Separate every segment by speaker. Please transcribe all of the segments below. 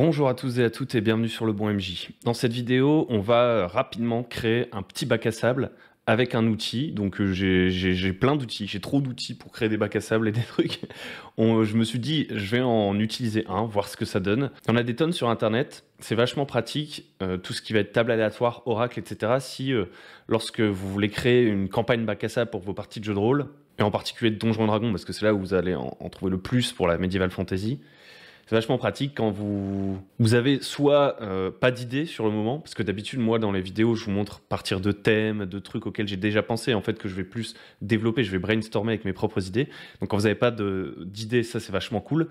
Speaker 1: Bonjour à tous et à toutes et bienvenue sur Le Bon MJ. Dans cette vidéo, on va rapidement créer un petit bac à sable avec un outil. Donc j'ai plein d'outils, j'ai trop d'outils pour créer des bacs à sable et des trucs. Je me suis dit, je vais en utiliser un, voir ce que ça donne. On a des tonnes sur internet, c'est vachement pratique, tout ce qui va être table aléatoire, oracle, etc. Si lorsque vous voulez créer une campagne bac à sable pour vos parties de jeux de rôle, et en particulier de Donjons et Dragons, parce que c'est là où vous allez en trouver le plus pour la Medieval Fantasy. C'est vachement pratique quand vous avez soit pas d'idée sur le moment, parce que d'habitude, moi, dans les vidéos, je vous montre partir de thèmes, de trucs auxquels j'ai déjà pensé, en fait, que je vais plus développer, je vais brainstormer avec mes propres idées. Donc quand vous n'avez pas d'idées, ça, c'est vachement cool.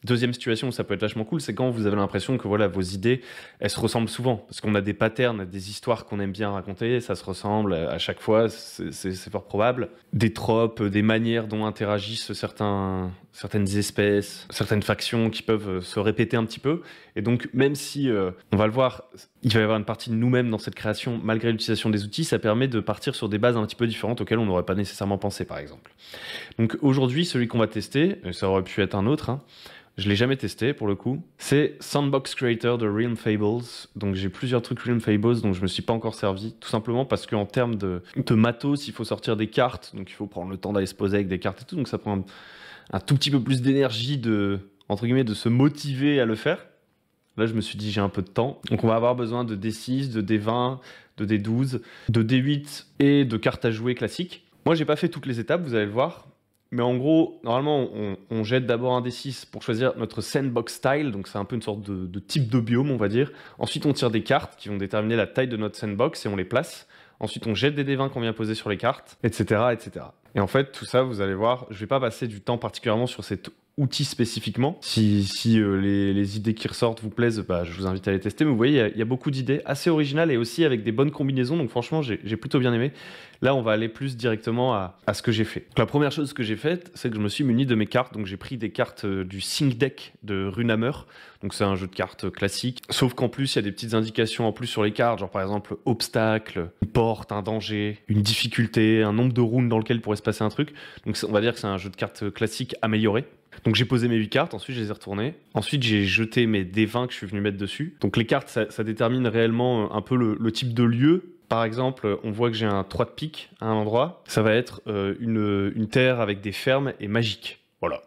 Speaker 1: Deuxième situation où ça peut être vachement cool, c'est quand vous avez l'impression que voilà, vos idées, elles se ressemblent souvent, parce qu'on a des patterns, des histoires qu'on aime bien raconter, ça se ressemble à chaque fois, c'est fort probable. Des tropes, des manières dont interagissent certaines espèces, certaines factions qui peuvent se répéter un petit peu. Et donc, même si, on va le voir, il va y avoir une partie de nous-mêmes dans cette création, malgré l'utilisation des outils, ça permet de partir sur des bases un petit peu différentes auxquelles on n'aurait pas nécessairement pensé, par exemple. Donc aujourd'hui, celui qu'on va tester, et ça aurait pu être un autre, hein, je ne l'ai jamais testé pour le coup, c'est Sandbox Creator de Realm Fables. Donc j'ai plusieurs trucs Realm Fables dont je ne me suis pas encore servi, tout simplement parce qu'en termes de matos, il faut sortir des cartes, donc il faut prendre le temps d'aller se poser avec des cartes et tout, donc ça prend un tout petit peu plus d'énergie entre guillemets, de se motiver à le faire. Là, je me suis dit, j'ai un peu de temps. Donc, on va avoir besoin de D6, de D20, de D12, de D8 et de cartes à jouer classiques. Moi, j'ai pas fait toutes les étapes, vous allez le voir. Mais en gros, normalement, on jette d'abord un D6 pour choisir notre sandbox style. Donc, c'est un peu une sorte de type de biome, on va dire. Ensuite, on tire des cartes qui vont déterminer la taille de notre sandbox et on les place. Ensuite, on jette des D20 qu'on vient poser sur les cartes, etc., etc. Et en fait, tout ça, vous allez voir, je vais pas passer du temps particulièrement sur cet outil spécifiquement. Si les idées qui ressortent vous plaisent, bah, je vous invite à les tester. Mais vous voyez, il y a beaucoup d'idées assez originales et aussi avec des bonnes combinaisons. Donc franchement, j'ai plutôt bien aimé. Là, on va aller plus directement à ce que j'ai fait. Donc, la première chose que j'ai faite, c'est que je me suis muni de mes cartes. Donc j'ai pris des cartes du Sync Deck de Runehammer. Donc c'est un jeu de cartes classique. Sauf qu'en plus, il y a des petites indications en plus sur les cartes. Genre par exemple, obstacle, une porte, un danger, une difficulté, un nombre de runes dans lequel pourrait se passer un truc. Donc on va dire que c'est un jeu de cartes classique amélioré. Donc j'ai posé mes 8 cartes, ensuite je les ai retournées. Ensuite j'ai jeté mes D20 que je suis venu mettre dessus. Donc les cartes, ça détermine réellement un peu le type de lieu. Par exemple, on voit que j'ai un 3 de pique à un endroit. Ça va être une terre avec des fermes et magique. Voilà.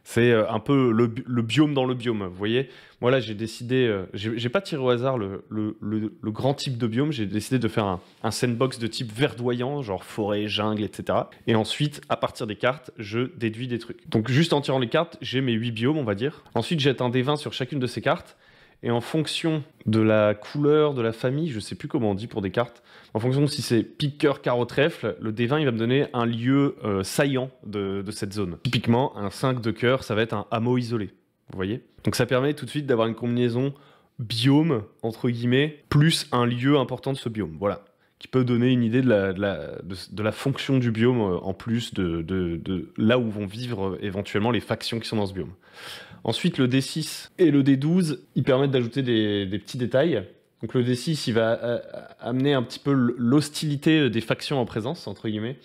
Speaker 1: C'est un peu le biome dans le biome, vous voyez. Moi là j'ai décidé, j'ai pas tiré au hasard le grand type de biome, j'ai décidé de faire un sandbox de type verdoyant, genre forêt, jungle, etc. Et ensuite, à partir des cartes, je déduis des trucs. Donc juste en tirant les cartes, j'ai mes 8 biomes, on va dire. Ensuite, jette un D20 sur chacune de ces cartes. Et en fonction de la couleur, de la famille, je sais plus comment on dit pour des cartes, en fonction de si c'est pique, cœur, carreau, trèfle, le D20 il va me donner un lieu saillant de cette zone. Typiquement, un 5 de cœur, ça va être un hameau isolé. Vous voyez? Donc ça permet tout de suite d'avoir une combinaison biome, entre guillemets, plus un lieu important de ce biome. Voilà. Qui peut donner une idée de la fonction du biome en plus de là où vont vivre éventuellement les factions qui sont dans ce biome. Ensuite, le D6 et le D12, ils permettent d'ajouter des petits détails. Donc le D6, il va amener un petit peu l'hostilité des factions en présence, entre guillemets.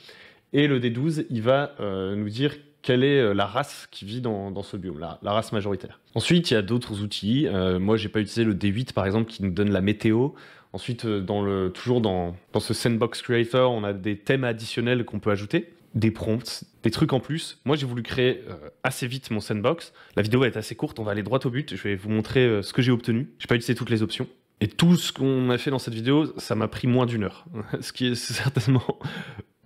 Speaker 1: Et le D12, il va nous dire quelle est la race qui vit dans ce biome, la race majoritaire. Ensuite, il y a d'autres outils. Moi, j'ai pas utilisé le D8, par exemple, qui nous donne la météo. Ensuite, toujours dans ce Sandbox Creator, on a des thèmes additionnels qu'on peut ajouter. Des prompts, des trucs en plus. Moi, j'ai voulu créer assez vite mon sandbox. La vidéo va être assez courte, on va aller droit au but. Je vais vous montrer ce que j'ai obtenu. J'ai pas utilisé toutes les options. Et tout ce qu'on a fait dans cette vidéo, ça m'a pris moins d'1 heure. Ce qui est certainement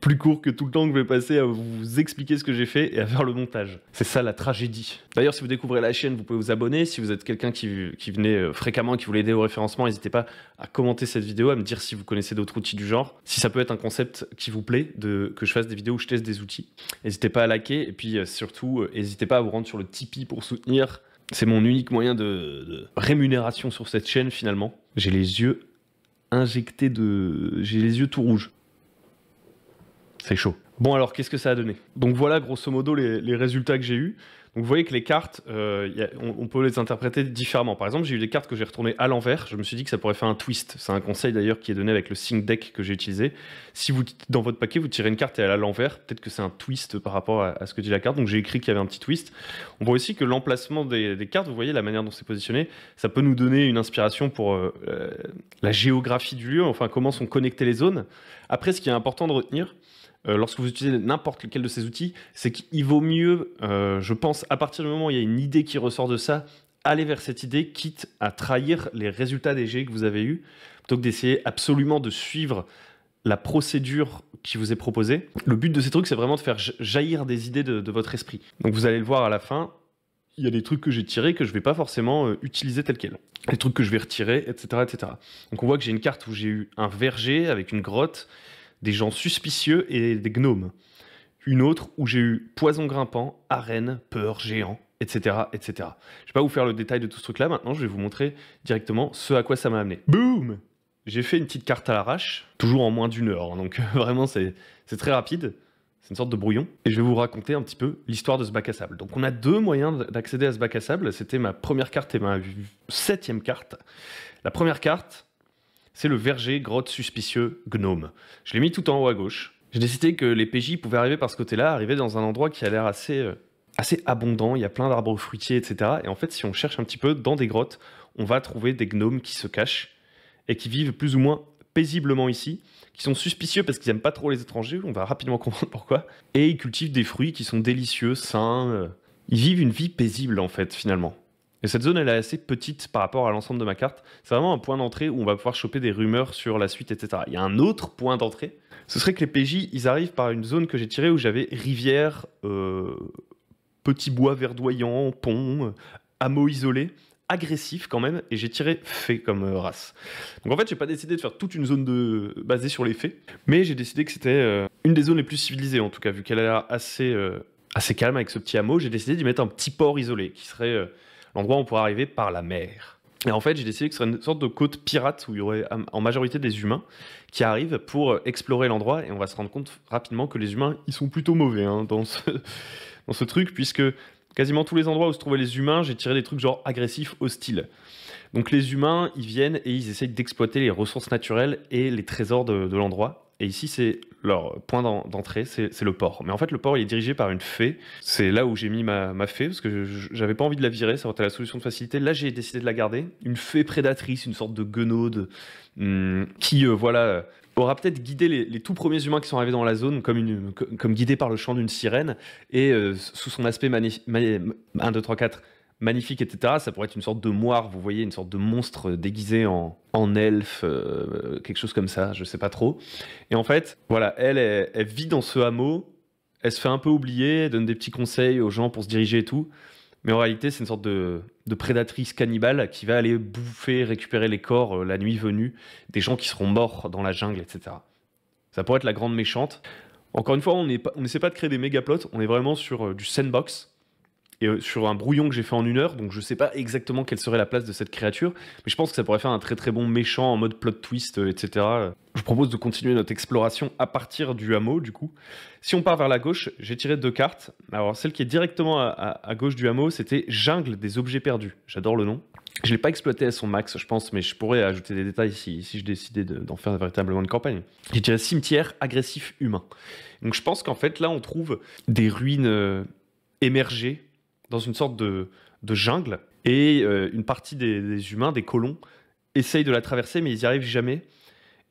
Speaker 1: plus court que tout le temps que je vais passer à vous expliquer ce que j'ai fait et à faire le montage. C'est ça la tragédie. D'ailleurs, si vous découvrez la chaîne, vous pouvez vous abonner. Si vous êtes quelqu'un qui venait fréquemment, qui voulait aider au référencement, n'hésitez pas à commenter cette vidéo, à me dire si vous connaissez d'autres outils du genre. Si ça peut être un concept qui vous plaît, que je fasse des vidéos où je teste des outils. N'hésitez pas à liker et puis surtout, n'hésitez pas à vous rendre sur le Tipeee pour soutenir. C'est mon unique moyen de rémunération sur cette chaîne finalement. J'ai les yeux injectés j'ai les yeux tout rouges. C'est chaud. Bon alors, qu'est-ce que ça a donné? Donc voilà grosso modo les résultats que j'ai eus. Donc vous voyez que les cartes, on peut les interpréter différemment. Par exemple, j'ai eu des cartes que j'ai retournées à l'envers. Je me suis dit que ça pourrait faire un twist. C'est un conseil d'ailleurs qui est donné avec le Sync Deck que j'ai utilisé. Si vous, dans votre paquet, vous tirez une carte et elle est à l'envers, peut-être que c'est un twist par rapport à ce que dit la carte. Donc j'ai écrit qu'il y avait un petit twist. On voit aussi que l'emplacement des cartes, vous voyez la manière dont c'est positionné, ça peut nous donner une inspiration pour la géographie du lieu, enfin comment sont connectées les zones. Après, ce qui est important de retenir, lorsque vous utilisez n'importe lequel de ces outils, c'est qu'il vaut mieux, je pense, à partir du moment où il y a une idée qui ressort de ça, aller vers cette idée, quitte à trahir les résultats des jets que vous avez eus, plutôt que d'essayer absolument de suivre la procédure qui vous est proposée. Le but de ces trucs, c'est vraiment de faire jaillir des idées de votre esprit. Donc vous allez le voir à la fin, il y a des trucs que j'ai tirés que je ne vais pas forcément utiliser tel quel. Les trucs que je vais retirer, etc., etc. Donc on voit que j'ai une carte où j'ai eu un verger avec une grotte, des gens suspicieux et des gnomes. Une autre où j'ai eu poison grimpant, arène, peur, géant, etc., etc. Je ne vais pas vous faire le détail de tout ce truc-là. Maintenant, je vais vous montrer directement ce à quoi ça m'a amené. Boum! J'ai fait une petite carte à l'arrache, toujours en moins d'1 heure. Hein, donc vraiment, c'est très rapide. C'est une sorte de brouillon. Et je vais vous raconter un petit peu l'histoire de ce bac à sable. Donc on a 2 moyens d'accéder à ce bac à sable. C'était ma première carte et ma 7e carte. La première carte, c'est le verger, grotte, suspicieux, gnome. Je l'ai mis tout en haut à gauche. J'ai décidé que les PJ pouvaient arriver par ce côté-là, arriver dans un endroit qui a l'air assez abondant, il y a plein d'arbres fruitiers, etc. Et en fait, si on cherche un petit peu dans des grottes, on va trouver des gnomes qui se cachent et qui vivent plus ou moins paisiblement ici, qui sont suspicieux parce qu'ils n'aiment pas trop les étrangers, on va rapidement comprendre pourquoi, et ils cultivent des fruits qui sont délicieux, sains, ils vivent une vie paisible en fait, finalement. Et cette zone, elle est assez petite par rapport à l'ensemble de ma carte. C'est vraiment un point d'entrée où on va pouvoir choper des rumeurs sur la suite, etc. Il y a un autre point d'entrée. Ce serait que les PJ, ils arrivent par une zone que j'ai tirée où j'avais rivière, petit bois verdoyant, pont, hameau isolé, agressif quand même, et j'ai tiré fée comme race. Donc en fait, j'ai pas décidé de faire toute une zone basée sur les fées, mais j'ai décidé que c'était une des zones les plus civilisées, en tout cas, vu qu'elle a l'air assez calme avec ce petit hameau, j'ai décidé d'y mettre un petit port isolé, qui serait l'endroit où on pourrait arriver par la mer. Et en fait, j'ai décidé que ce serait une sorte de côte pirate où il y aurait en majorité des humains qui arrivent pour explorer l'endroit. Et on va se rendre compte rapidement que les humains, ils sont plutôt mauvais hein, dans ce truc, puisque quasiment tous les endroits où se trouvaient les humains, j'ai tiré des trucs genre agressifs, hostiles. Donc les humains, ils viennent et ils essayent d'exploiter les ressources naturelles et les trésors de l'endroit. Et ici, c'est leur point d'entrée, c'est le port. Mais en fait, le port, il est dirigé par une fée. C'est là où j'ai mis ma fée, parce que j'avais pas envie de la virer, ça aurait été la solution de facilité. Là, j'ai décidé de la garder. Une fée prédatrice, une sorte de guenaude, qui, voilà, aura peut-être guidé les tout premiers humains qui sont arrivés dans la zone, comme guidés par le chant d'une sirène, et sous son aspect 1, 2, 3, 4, magnifique, etc. Ça pourrait être une sorte de moire, vous voyez, une sorte de monstre déguisé en elfe, quelque chose comme ça, je sais pas trop. Et en fait, voilà, elle vit dans ce hameau, elle se fait un peu oublier, elle donne des petits conseils aux gens pour se diriger et tout. Mais en réalité, c'est une sorte de prédatrice cannibale qui va aller bouffer, récupérer les corps la nuit venue des gens qui seront morts dans la jungle, etc. Ça pourrait être la grande méchante. Encore une fois, on n'essaie pas de créer des méga plots, on est vraiment sur du sandbox. Et sur un brouillon que j'ai fait en 1 heure, donc je sais pas exactement quelle serait la place de cette créature, mais je pense que ça pourrait faire un très très bon méchant en mode plot twist, etc. Je vous propose de continuer notre exploration à partir du hameau, du coup. Si on part vers la gauche, j'ai tiré 2 cartes. Alors celle qui est directement à gauche du hameau, c'était Jungle des objets perdus. J'adore le nom. Je l'ai pas exploité à son max, je pense, mais je pourrais ajouter des détails si je décidais d'en faire véritablement une campagne. J'ai tiré Cimetière agressif humain. Donc je pense qu'en fait là on trouve des ruines émergées dans une sorte de jungle, et une partie des humains, des colons, essayent de la traverser, mais ils n'y arrivent jamais.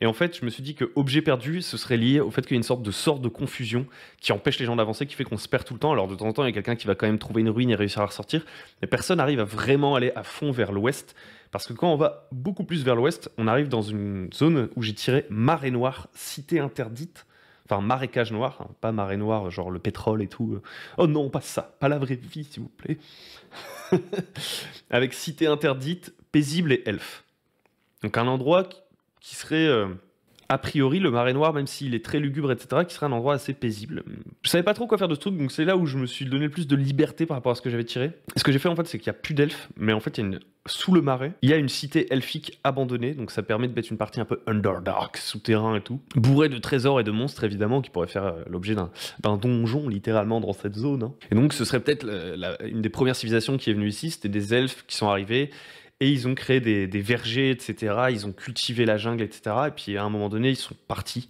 Speaker 1: Et en fait, je me suis dit que objet perdu, ce serait lié au fait qu'il y a une sorte de confusion qui empêche les gens d'avancer, qui fait qu'on se perd tout le temps. Alors de temps en temps, il y a quelqu'un qui va quand même trouver une ruine et réussir à ressortir, mais personne n'arrive à vraiment aller à fond vers l'ouest, parce que quand on va beaucoup plus vers l'ouest, on arrive dans une zone où j'ai tiré marée noire, cité interdite. Enfin, marécage noir, hein, pas marée noire, genre le pétrole et tout. Oh non, pas ça, pas la vraie vie, s'il vous plaît. Avec cité interdite, paisible et elfe. Donc un endroit qui serait a priori, le Marais Noir, même s'il est très lugubre, etc., qui serait un endroit assez paisible. Je savais pas trop quoi faire de ce truc, donc c'est là où je me suis donné le plus de liberté par rapport à ce que j'avais tiré. Et ce que j'ai fait en fait, c'est qu'il y a plus d'elfes, mais en fait, sous le marais, il y a une cité elfique abandonnée, donc ça permet de mettre une partie un peu Underdark, souterrain et tout, bourré de trésors et de monstres évidemment, qui pourraient faire l'objet d'un donjon littéralement dans cette zone. Hein. Et donc ce serait peut-être une des premières civilisations qui est venue ici, c'était des elfes qui sont arrivés. Et ils ont créé des vergers, etc. Ils ont cultivé la jungle, etc. Et puis à un moment donné, ils sont partis.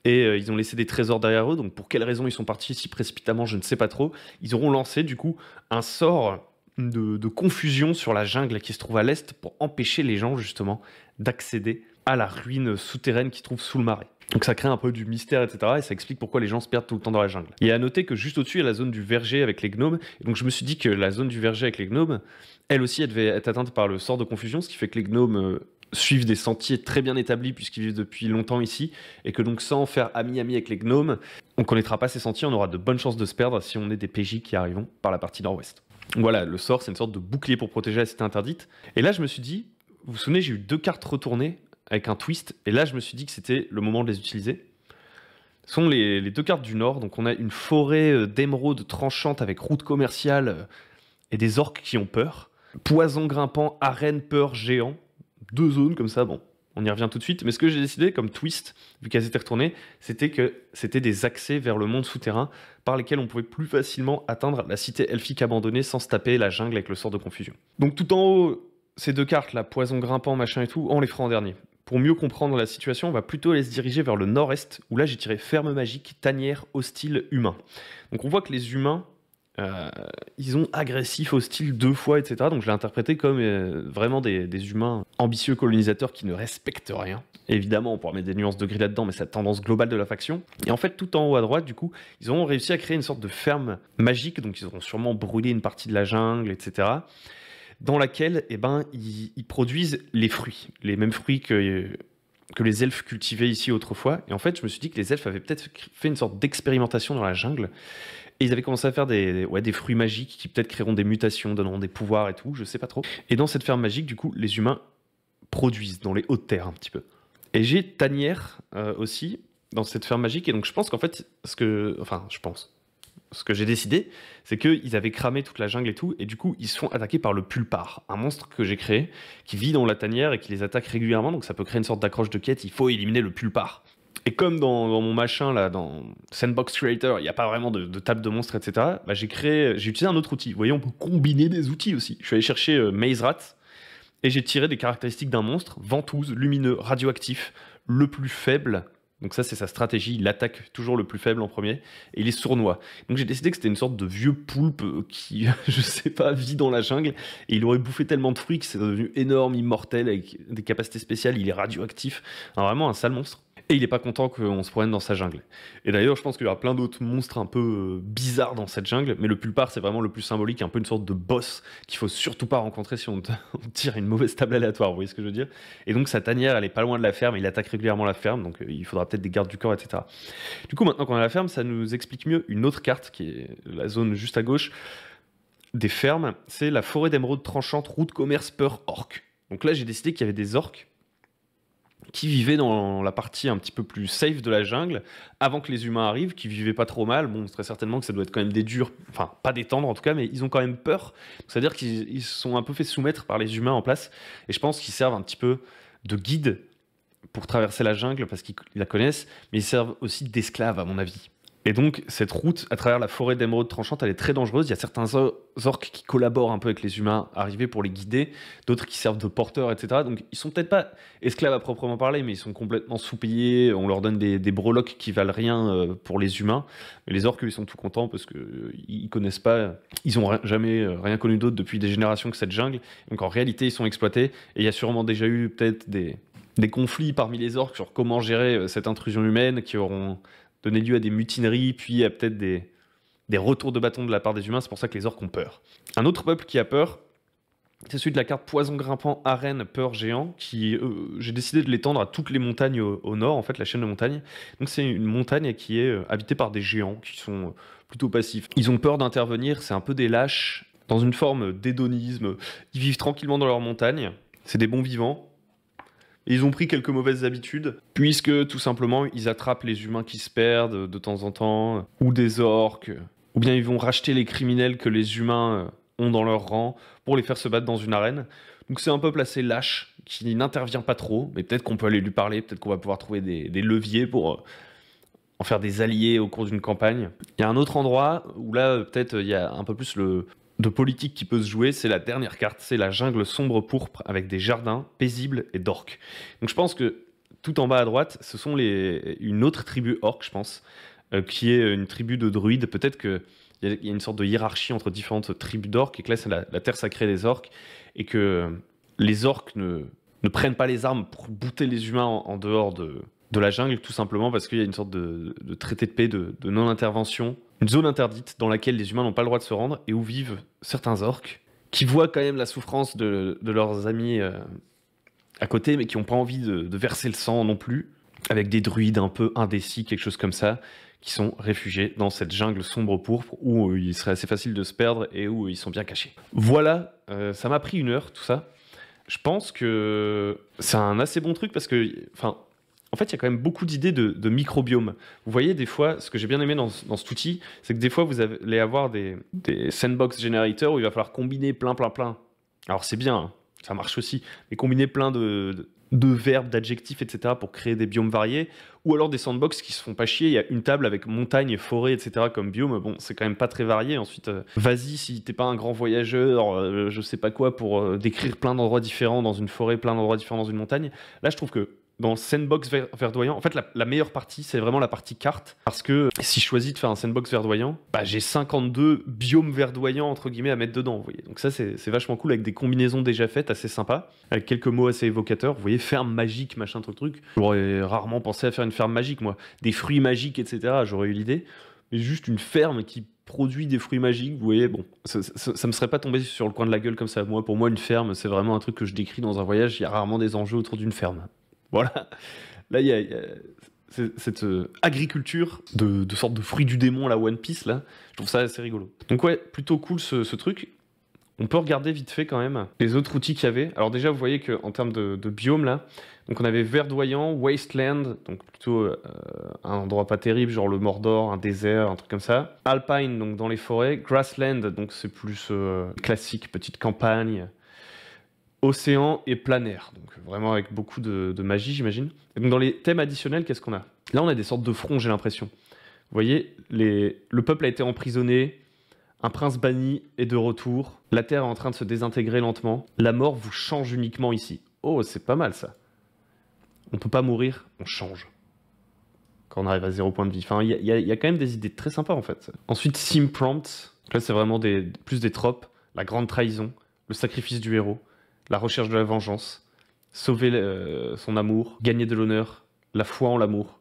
Speaker 1: Et ils ont laissé des trésors derrière eux. Donc pour quelles raisons ils sont partis si précipitamment, je ne sais pas trop. Ils auront lancé du coup un sort de confusion sur la jungle qui se trouve à l'est pour empêcher les gens justement d'accéder à la ruine souterraine qui se trouve sous le marais. Donc ça crée un peu du mystère, etc. Et ça explique pourquoi les gens se perdent tout le temps dans la jungle. Et à noter que juste au-dessus, il y a la zone du verger avec les gnomes. Et donc je me suis dit que la zone du verger avec les gnomes, elle aussi, elle devait être atteinte par le sort de confusion, ce qui fait que les gnomes suivent des sentiers très bien établis puisqu'ils vivent depuis longtemps ici. Et que donc sans faire ami-ami avec les gnomes, on ne connaîtra pas ces sentiers, on aura de bonnes chances de se perdre si on est des PJ qui arrivons par la partie nord-ouest. Voilà, le sort, c'est une sorte de bouclier pour protéger la cité interdite. Et là, je me suis dit, vous vous souvenez, j'ai eu 2 cartes retournées avec un twist. Et là, je me suis dit que c'était le moment de les utiliser. Ce sont les 2 cartes du nord. Donc on a une forêt d'émeraudes tranchantes avec route commerciale et des orques qui ont peur. Poison grimpant, arène, peur, géant. 2 zones comme ça, bon, on y revient tout de suite. Mais ce que j'ai décidé comme twist, vu qu'elles étaient retournées, c'était que c'était des accès vers le monde souterrain par lesquels on pouvait plus facilement atteindre la cité elfique abandonnée sans se taper la jungle avec le sort de confusion. Donc tout en haut, ces 2 cartes, là, poison grimpant, machin et tout, on les fera en dernier. Pour mieux comprendre la situation, on va plutôt aller se diriger vers le nord-est, où là j'ai tiré ferme magique, tanière, hostile, humain. Donc on voit que les humains, ils ont agressif, hostile 2 fois, etc. Donc je l'ai interprété comme vraiment des humains ambitieux colonisateurs qui ne respectent rien. Évidemment, on pourra mettre des nuances de gris là-dedans, mais c'est la tendance globale de la faction. Et en fait, tout en haut à droite, du coup, ils ont réussi à créer une sorte de ferme magique, donc ils auront sûrement brûlé une partie de la jungle, etc., dans laquelle ils produisent les fruits, les mêmes fruits que les elfes cultivaient ici autrefois. Et en fait, je me suis dit que les elfes avaient peut-être fait une sorte d'expérimentation dans la jungle. Et ils avaient commencé à faire des fruits magiques qui peut-être créeront des mutations, donneront des pouvoirs et tout, je sais pas trop. Et dans cette ferme magique, du coup, les humains produisent dans les hautes terres un petit peu. Et j'ai tanière aussi dans cette ferme magique. Et donc je pense qu'en fait, ce que j'ai décidé, c'est qu'ils avaient cramé toute la jungle et tout, et du coup, ils se font attaquer par le pulpar, un monstre que j'ai créé, qui vit dans la tanière et qui les attaque régulièrement, donc ça peut créer une sorte d'accroche de quête, il faut éliminer le pulpar. Et comme dans mon machin, là, dans Sandbox Creator, il n'y a pas vraiment de table de monstres, etc., j'ai utilisé un autre outil. Vous voyez, on peut combiner des outils aussi. Je suis allé chercher Maze Rat, et j'ai tiré des caractéristiques d'un monstre, ventouse, lumineux, radioactif, le plus faible. Donc ça, c'est sa stratégie, il attaque toujours le plus faible en premier, et il est sournois. Donc j'ai décidé que c'était une sorte de vieux poulpe qui, je sais pas, vit dans la jungle, et il aurait bouffé tellement de fruits que c'est devenu énorme, immortel, avec des capacités spéciales, il est radioactif, vraiment un sale monstre. Et il est pas content qu'on se promène dans sa jungle. Et d'ailleurs, je pense qu'il y aura plein d'autres monstres un peu bizarres dans cette jungle, mais le pulpar, c'est vraiment le plus symbolique, un peu une sorte de boss qu'il faut surtout pas rencontrer si on tire une mauvaise table aléatoire, vous voyez ce que je veux dire? Et donc sa tanière, elle est pas loin de la ferme, il attaque régulièrement la ferme, donc il faudra peut-être des gardes du corps, etc. Du coup, maintenant qu'on a la ferme, ça nous explique mieux une autre carte, qui est la zone juste à gauche des fermes, c'est la forêt d'émeraudes tranchantes, route commerce, peur, orque. Donc là, j'ai décidé qu'il y avait des orques qui vivaient dans la partie un petit peu plus safe de la jungle, avant que les humains arrivent, qui vivaient pas trop mal. Bon, très certainement que ça doit être quand même des durs, enfin, pas des tendres en tout cas, mais ils ont quand même peur. C'est-à-dire qu'ils se sont un peu fait soumettre par les humains en place, et je pense qu'ils servent un petit peu de guide pour traverser la jungle, parce qu'ils la connaissent, mais ils servent aussi d'esclaves, à mon avis. Et donc, cette route à travers la forêt d'émeraudes tranchantes, elle est très dangereuse. Il y a certains orques qui collaborent un peu avec les humains arrivés pour les guider, d'autres qui servent de porteurs, etc. Donc, ils sont peut-être pas esclaves à proprement parler, mais ils sont complètement sous-payés. On leur donne des breloques qui valent rien pour les humains. Mais les orques, ils sont tout contents parce qu'ils connaissent pas, ils ont jamais rien connu d'autre depuis des générations que cette jungle. Donc, en réalité, ils sont exploités. Et il y a sûrement déjà eu peut-être des conflits parmi les orques sur comment gérer cette intrusion humaine qui auront donner lieu à des mutineries, puis à peut-être des retours de bâton de la part des humains. C'est pour ça que les orques ont peur. Un autre peuple qui a peur, c'est celui de la carte poison grimpant, arène, peur, géant, qui j'ai décidé de l'étendre à toutes les montagnes au nord, en fait, la chaîne de montagnes. Donc c'est une montagne qui est habitée par des géants qui sont plutôt passifs. Ils ont peur d'intervenir, c'est un peu des lâches, dans une forme d'hédonisme. Ils vivent tranquillement dans leur montagne, c'est des bons vivants. Et ils ont pris quelques mauvaises habitudes, puisque tout simplement, ils attrapent les humains qui se perdent de temps en temps, ou des orques, ou bien ils vont racheter les criminels que les humains ont dans leur rang pour les faire se battre dans une arène. Donc c'est un peuple assez lâche, qui n'intervient pas trop, mais peut-être qu'on peut aller lui parler, peut-être qu'on va pouvoir trouver des leviers pour en faire des alliés au cours d'une campagne. Il y a un autre endroit où là, peut-être, il y a un peu plus de politique qui peut se jouer, c'est la dernière carte, c'est la jungle sombre pourpre avec des jardins paisibles et d'orques. Donc je pense que tout en bas à droite, ce sont une autre tribu orque, je pense, qui est une tribu de druides. Peut-être qu'il y a une sorte de hiérarchie entre différentes tribus d'orques, et que là c'est la terre sacrée des orques, et que les orques ne prennent pas les armes pour bouter les humains en dehors de la jungle, tout simplement parce qu'il y a une sorte de traité de paix, de non-intervention, une zone interdite dans laquelle les humains n'ont pas le droit de se rendre et où vivent certains orques qui voient quand même la souffrance de leurs amis à côté, mais qui n'ont pas envie de verser le sang non plus, avec des druides un peu indécis, quelque chose comme ça, qui sont réfugiés dans cette jungle sombre pourpre où il serait assez facile de se perdre et où ils sont bien cachés. Voilà, ça m'a pris 1 heure tout ça. Je pense que c'est un assez bon truc parce que, enfin, en fait, il y a quand même beaucoup d'idées de microbiomes. Vous voyez, des fois, ce que j'ai bien aimé dans cet outil, c'est que des fois, vous allez avoir des sandbox generators où il va falloir combiner plein. Alors, c'est bien, hein, ça marche aussi, mais combiner plein de verbes, d'adjectifs, etc. pour créer des biomes variés. Ou alors des sandbox qui se font pas chier. Il y a une table avec montagne, forêt, etc. comme biome. Bon, c'est quand même pas très varié. Ensuite, vas-y, si t'es pas un grand voyageur, je sais pas quoi, pour décrire plein d'endroits différents dans une forêt, plein d'endroits différents dans une montagne. Là, je trouve que dans le sandbox verdoyant, en fait, la meilleure partie, c'est vraiment la partie carte. Parce que si je choisis de faire un sandbox verdoyant, bah, j'ai 52 biomes verdoyants, entre guillemets, à mettre dedans. Vous voyez. Donc ça, c'est vachement cool, avec des combinaisons déjà faites, assez sympas, avec quelques mots assez évocateurs. Vous voyez, ferme magique, machin, truc. J'aurais rarement pensé à faire une ferme magique, moi. Des fruits magiques, etc. J'aurais eu l'idée. Mais juste une ferme qui produit des fruits magiques, vous voyez, bon, ça me serait pas tombé sur le coin de la gueule comme ça. Moi, pour moi, une ferme, c'est vraiment un truc que je décris dans un voyage. Il y a rarement des enjeux autour d'une ferme. Voilà, là il y a cette agriculture de sorte de fruit du démon, la One Piece, là, je trouve ça assez rigolo. Donc ouais, plutôt cool ce truc. On peut regarder vite fait quand même les autres outils qu'il y avait. Alors déjà, vous voyez qu'en termes de biome, là, donc on avait verdoyant, wasteland, donc plutôt un endroit pas terrible, genre le Mordor, un désert, un truc comme ça. Alpine, donc dans les forêts. Grassland, donc c'est plus classique, petite campagne. Océan et planaire, donc vraiment avec beaucoup de magie, j'imagine. Et donc dans les thèmes additionnels, qu'est-ce qu'on a? Là, on a des sortes de fronts, j'ai l'impression. Vous voyez, le peuple a été emprisonné, un prince banni est de retour, la terre est en train de se désintégrer lentement, la mort vous change uniquement ici. Oh, c'est pas mal ça. On peut pas mourir, on change. Quand on arrive à 0 point de vie. Enfin, il y a quand même des idées très sympas en fait. Ensuite, sim prompt. Là, c'est vraiment plus des tropes. La grande trahison, le sacrifice du héros, la recherche de la vengeance, sauver son amour, gagner de l'honneur, la foi en l'amour,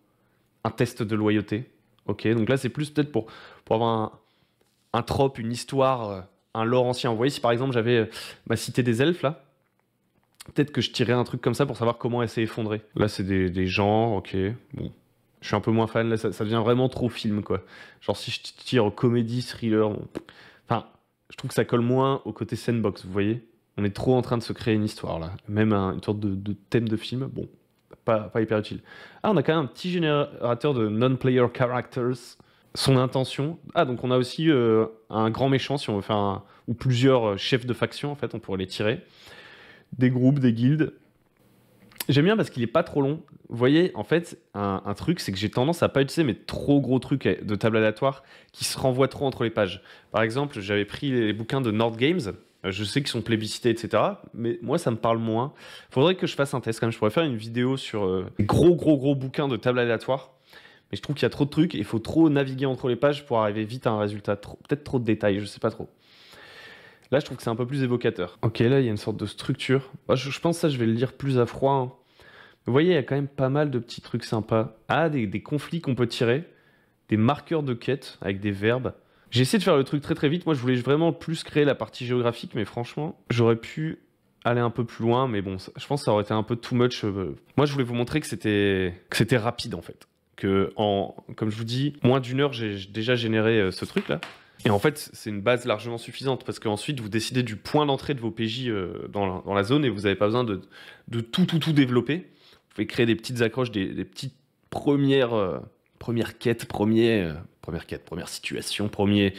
Speaker 1: un test de loyauté. Ok, donc là c'est plus peut-être pour avoir un trope, une histoire, un lore ancien. Vous voyez, si par exemple j'avais ma cité des elfes là, peut-être que je tirais un truc comme ça pour savoir comment elle s'est effondrée. Là c'est des gens, ok, bon. Je suis un peu moins fan, là ça devient vraiment trop film quoi. Genre si je tire comédie, thriller, bon. Enfin, je trouve que ça colle moins au côté sandbox, vous voyez. On est trop en train de se créer une histoire là. Même une sorte de thème de film, bon, pas hyper utile. Ah, on a quand même un petit générateur de non-player characters. Son intention. Ah, donc on a aussi un grand méchant si on veut faire ou plusieurs chefs de faction en fait, on pourrait les tirer. Des groupes, des guildes. J'aime bien parce qu'il est pas trop long. Vous voyez, en fait, un truc, c'est que j'ai tendance à pas utiliser mes trop gros trucs de table aléatoire qui se renvoient trop entre les pages. Par exemple, j'avais pris les bouquins de Nord Games. Je sais qu'ils sont plébiscités, etc. Mais moi, ça me parle moins. Faudrait que je fasse un test quand même. Je pourrais faire une vidéo sur gros bouquins de table aléatoire. Mais je trouve qu'il y a trop de trucs et il faut trop naviguer entre les pages pour arriver vite à un résultat. Peut-être trop de détails, je sais pas trop. Là, je trouve que c'est un peu plus évocateur. Ok, là, il y a une sorte de structure. Je pense que ça, je vais le lire plus à froid. Hein. Vous voyez, il y a quand même pas mal de petits trucs sympas. Ah, des conflits qu'on peut tirer. Des marqueurs de quête avec des verbes. J'ai essayé de faire le truc très vite. Moi, je voulais vraiment plus créer la partie géographique, mais franchement, j'aurais pu aller un peu plus loin. Mais bon, je pense que ça aurait été un peu too much. Moi, je voulais vous montrer que c'était rapide, en fait. Comme je vous dis, moins d'1 heure, j'ai déjà généré ce truc-là. Et en fait, c'est une base largement suffisante, parce qu'ensuite, vous décidez du point d'entrée de vos PJ dans la zone, et vous n'avez pas besoin de tout développer. pouvez créer des petites accroches, des petites premières quêtes, première situation, premiers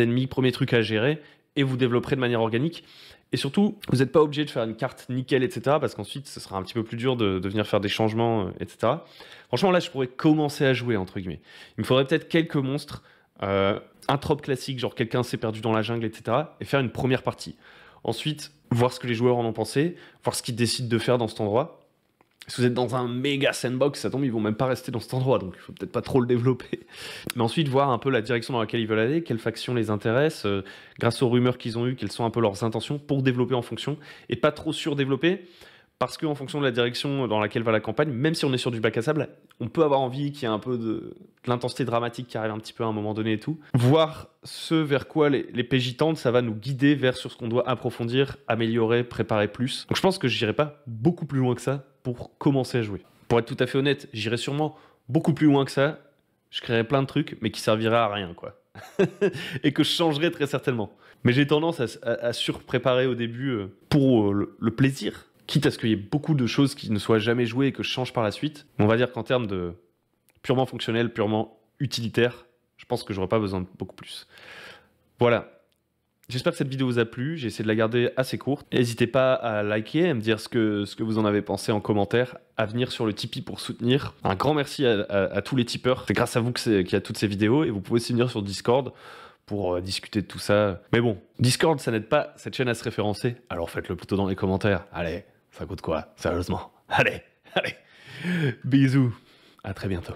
Speaker 1: ennemis, premiers trucs à gérer, et vous développerez de manière organique. Et surtout, vous n'êtes pas obligé de faire une carte nickel, etc. Parce qu'ensuite, ce sera un petit peu plus dur de venir faire des changements, etc. Franchement, là, je pourrais commencer à jouer, entre guillemets. Il me faudrait peut-être quelques monstres, un trope classique, genre quelqu'un s'est perdu dans la jungle, etc. Et faire une première partie. Ensuite, voir ce que les joueurs en ont pensé, voir ce qu'ils décident de faire dans cet endroit. Si vous êtes dans un méga sandbox, ça tombe, ils vont même pas rester dans cet endroit, donc il faut peut-être pas trop le développer. Mais ensuite, voir un peu la direction dans laquelle ils veulent aller, quelles factions les intéressent, grâce aux rumeurs qu'ils ont eues, quelles sont un peu leurs intentions, pour développer en fonction, et pas trop surdévelopper, parce qu'en fonction de la direction dans laquelle va la campagne, même si on est sur du bac à sable, on peut avoir envie qu'il y ait un peu de l'intensité dramatique qui arrive un petit peu à un moment donné et tout. Voir ce vers quoi les PJ tendent, ça va nous guider vers sur ce qu'on doit approfondir, améliorer, préparer plus. Donc je pense que je n'irai pas beaucoup plus loin que ça pour commencer à jouer. Pour être tout à fait honnête, j'irai sûrement beaucoup plus loin que ça. Je créerai plein de trucs, mais qui serviraient à rien, quoi. Et que je changerai très certainement. Mais j'ai tendance à surpréparer au début pour le plaisir. Quitte à ce qu'il y ait beaucoup de choses qui ne soient jamais jouées et que je change par la suite. On va dire qu'en termes de purement fonctionnel, purement utilitaire, je pense que j'aurais pas besoin de beaucoup plus. Voilà. J'espère que cette vidéo vous a plu. J'ai essayé de la garder assez courte. N'hésitez pas à liker, à me dire ce que vous en avez pensé en commentaire, à venir sur le Tipeee pour soutenir. Un grand merci à tous les tipeurs. C'est grâce à vous qu'il y a toutes ces vidéos. Et vous pouvez aussi venir sur Discord pour discuter de tout ça. Mais bon, Discord, ça n'aide pas cette chaîne à se référencer. Alors faites-le plutôt dans les commentaires. Allez, ça coûte quoi? Sérieusement. Allez. Bisous. À très bientôt.